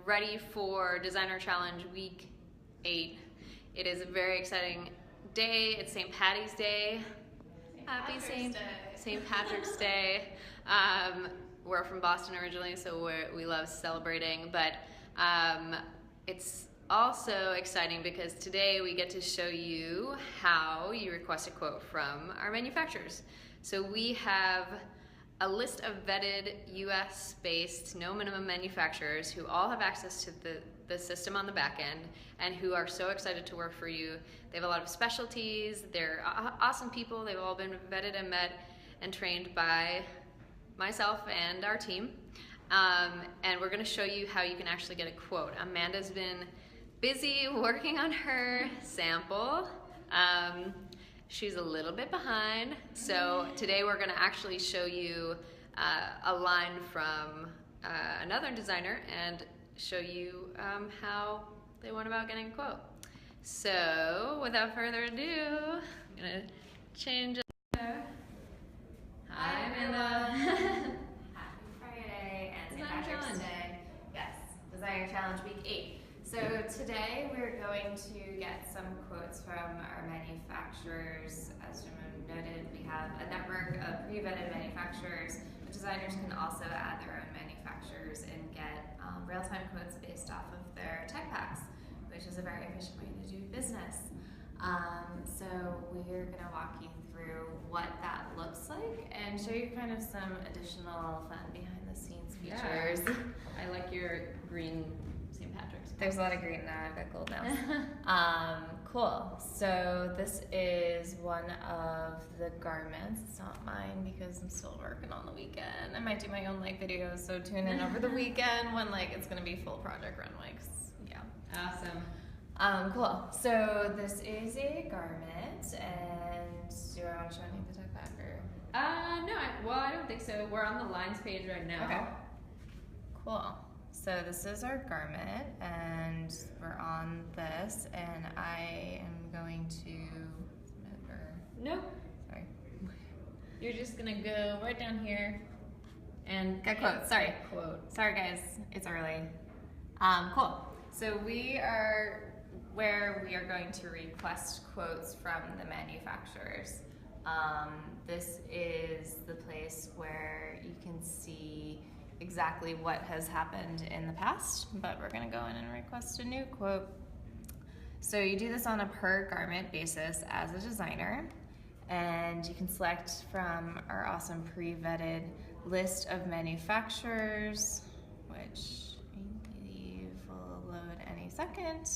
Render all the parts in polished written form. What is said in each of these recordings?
ready for Designer Challenge Week 8. It is a very exciting day. It's St. Patty's Day. Happy St. Patrick's Day. We're from Boston originally, so we love celebrating, but it's also exciting because today we get to show you how you request a quote from our manufacturers. So we have a list of vetted US-based no minimum manufacturers who all have access to the system on the back end and who are so excited to work for you. They have a lot of specialties. They're awesome people. They've all been vetted and met and trained by myself and our team. And we're going to show you how you can actually get a quote. Amanda's been busy working on her sample. She's a little bit behind, so today we're going to actually show you a line from another designer and show you how they went about getting a quote. So without further ado, I'm going to change it there. Hi, Amanda. Happy Friday and St. Patrick's Day. Yes, Designer Challenge Week 8. So today we're going to get some quotes from our manufacturers. As Jim noted, we have a network of pre-vetted manufacturers, but designers can also add their own manufacturers and get real-time quotes based off of their tech packs, which is a very efficient way to do business. So we're going to walk you through what that looks like and show you kind of some additional fun behind-the-scenes features. Yeah. I like your green St. Patrick's. There's a lot of green now. I've got gold now. Cool. So this is one of the garments. It's not mine because I'm still working on the weekend. I might do my own videos, so tune in over the weekend when it's gonna be full project runway. Yeah. Awesome. Cool. So this is a garment, and do I want to show any of the tech pack or? No. I don't think so. We're on the lines page right now. Okay. Cool. So this is our garment, and we're on this, and I am going to Nope. Sorry. You're just gonna go right down here and get quotes. Sorry. Quote. Sorry guys, it's early. Cool. So we are where we are going to request quotes from the manufacturers. This is the place where you can see exactly what has happened in the past, but we're going to go in and request a new quote. So you do this on a per garment basis as a designer, and you can select from our awesome pre-vetted list of manufacturers, which I believe will load any second.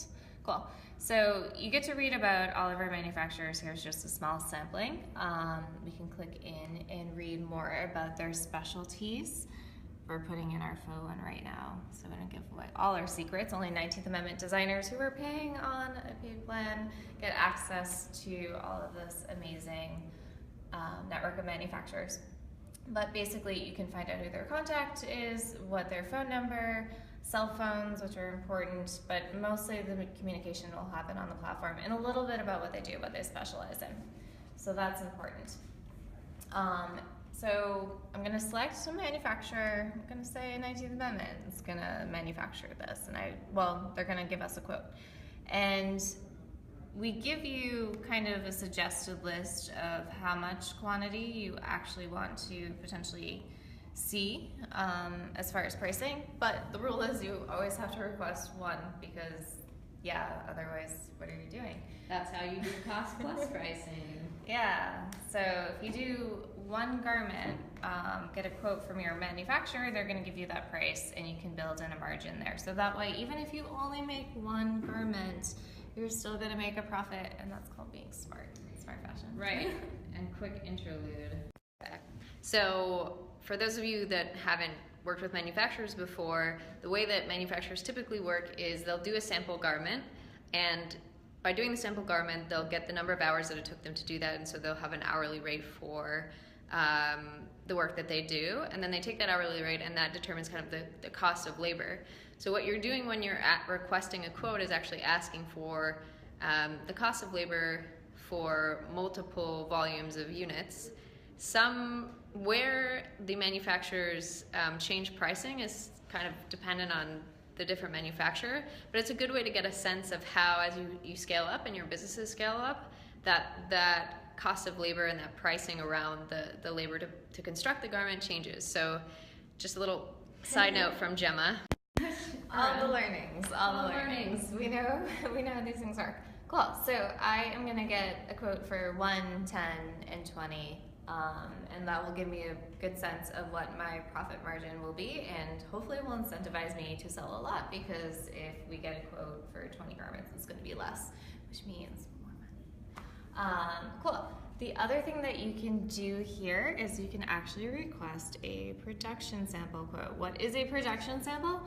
Cool. So you get to read about all of our manufacturers. Here's just a small sampling. We can click in and read more about their specialties. We're putting in our faux one right now, so we don't give away all our secrets. Only 19th Amendment designers who are paying on a paid plan get access to all of this amazing network of manufacturers. But basically, you can find out who their contact is, what their phone number, cell phones, which are important, but mostly the communication will happen on the platform, and a little bit about what they do, what they specialize in. So that's important. So I'm going to select a manufacturer. I'm going to say 19th Amendment is going to manufacture this, and they're going to give us a quote. And we give you kind of a suggested list of how much quantity you actually want to potentially see as far as pricing, but the rule is you always have to request one because, otherwise, what are you doing? That's how you do cost plus pricing. Yeah, so if you do one garment, get a quote from your manufacturer, they're going to give you that price, and you can build in a margin there. So that way, even if you only make one garment, you're still going to make a profit, and that's called being smart fashion. Right, and quick interlude. So for those of you that haven't worked with manufacturers before, the way that manufacturers typically work is they'll do a sample garment, and by doing the sample garment, they'll get the number of hours that it took them to do that, and so they'll have an hourly rate for the work that they do, and then they take that hourly rate, and that determines kind of the cost of labor. So what you're doing when you're requesting a quote is actually asking for the cost of labor for multiple volumes of units. Where the manufacturers change pricing is kind of dependent on the different manufacturer, but it's a good way to get a sense of how, as you scale up and your businesses scale up, that cost of labor and that pricing around the labor to construct the garment changes. So just a little side note from Gemma. All the learnings. We know how these things work. Cool. So I am gonna get a quote for 1, 10, and 20, and that will give me a good sense of what my profit margin will be, and hopefully will incentivize me to sell a lot, because if we get a quote for 20 garments, it's gonna be less, which means more money. Cool. The other thing that you can do here is you can actually request a production sample quote. What is a production sample?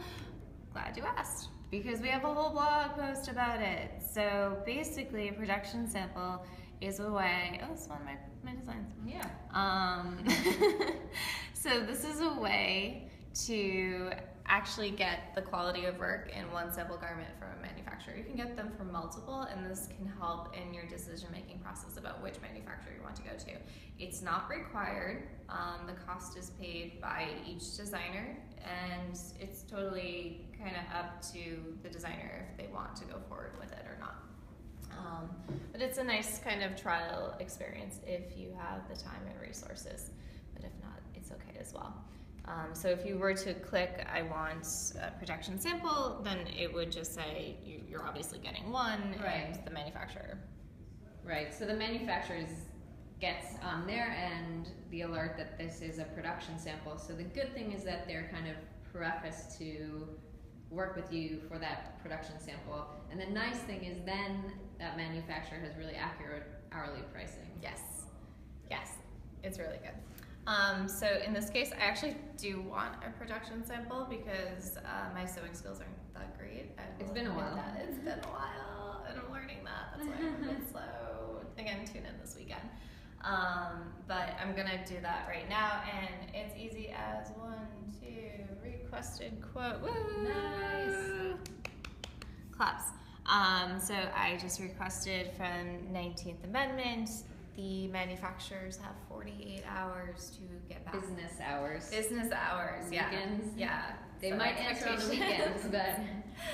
Glad you asked, because we have a whole blog post about it. So basically, a production sample is a way, oh, this is one of my designs. Yeah. So this is a way to actually get the quality of work in one sample garment from a manufacturer. You can get them from multiple, and this can help in your decision-making process about which manufacturer you want to go to. It's not required. The cost is paid by each designer, and it's totally kind of up to the designer if they want to go forward with it or not. But it's a nice kind of trial experience if you have the time and resources, but if not, it's okay as well. So if you were to click I want a production sample, then it would just say you're obviously getting one, right, and the manufacturer. Right, so the manufacturer gets on their end the alert that this is a production sample. So the good thing is that they're kind of prefaced to work with you for that production sample. And the nice thing is then that manufacturer has really accurate hourly pricing. Yes, it's really good. So in this case, I actually do want a production sample because my sewing skills aren't that great. It's been a while. It's been a while, and I'm learning that. That's why I'm a bit slow. Again, tune in this weekend. But I'm gonna do that right now, and it's easy as 1, 2, requested quote. Woo! Nice. Claps. So I just requested from 19th Amendment. The manufacturers have 48 hours to get back. Business hours. Yeah. Weekends. Yeah. They So might answer on the weekends, but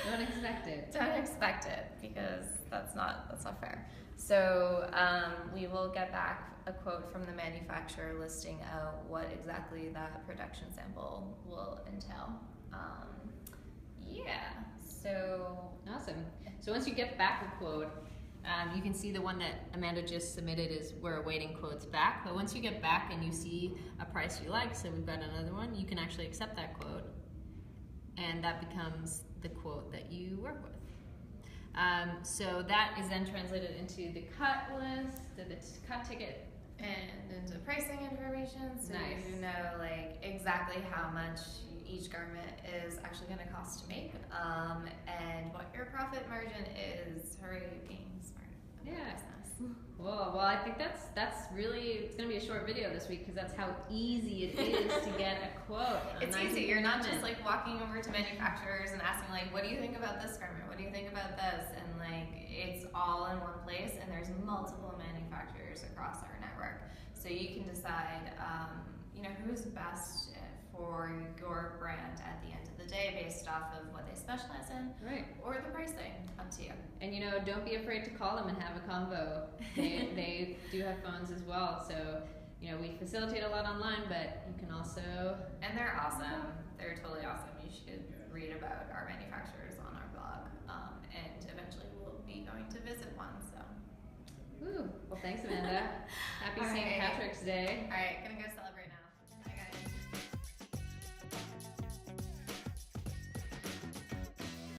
don't expect it. Don't expect it, because that's not fair. So we will get back a quote from the manufacturer listing out what exactly that production sample will entail. So awesome. So once you get back a quote, you can see the one that Amanda just submitted is we're awaiting quotes back. But once you get back and you see a price you like, so we've got another one, you can actually accept that quote, and that becomes the quote that you work with. So that is then translated into the cut list, the cut ticket, and into pricing information, so nice. You know like exactly how much each garment is actually going to cost to make, and what your profit margin is. Hooray, being smart about business. Well, I think that's really, it's going to be a short video this week because that's how easy it is to get a quote. It's easy. You're not just like walking over to manufacturers and asking like, what do you think about this garment? What do you think about this? And like, it's all in one place, and there's multiple manufacturers across our network. So you can decide, who's best for your brand at the end of the day based off of what they specialize in, right, or the pricing, up to you. And don't be afraid to call them and have a convo. They do have phones as well, so we facilitate a lot online, but you can also, and they're awesome. They're totally awesome. You should read about our manufacturers on our blog, and eventually we'll be going to visit one. So well, thanks, Amanda. Happy St. Patrick's Day. All right, gonna go sell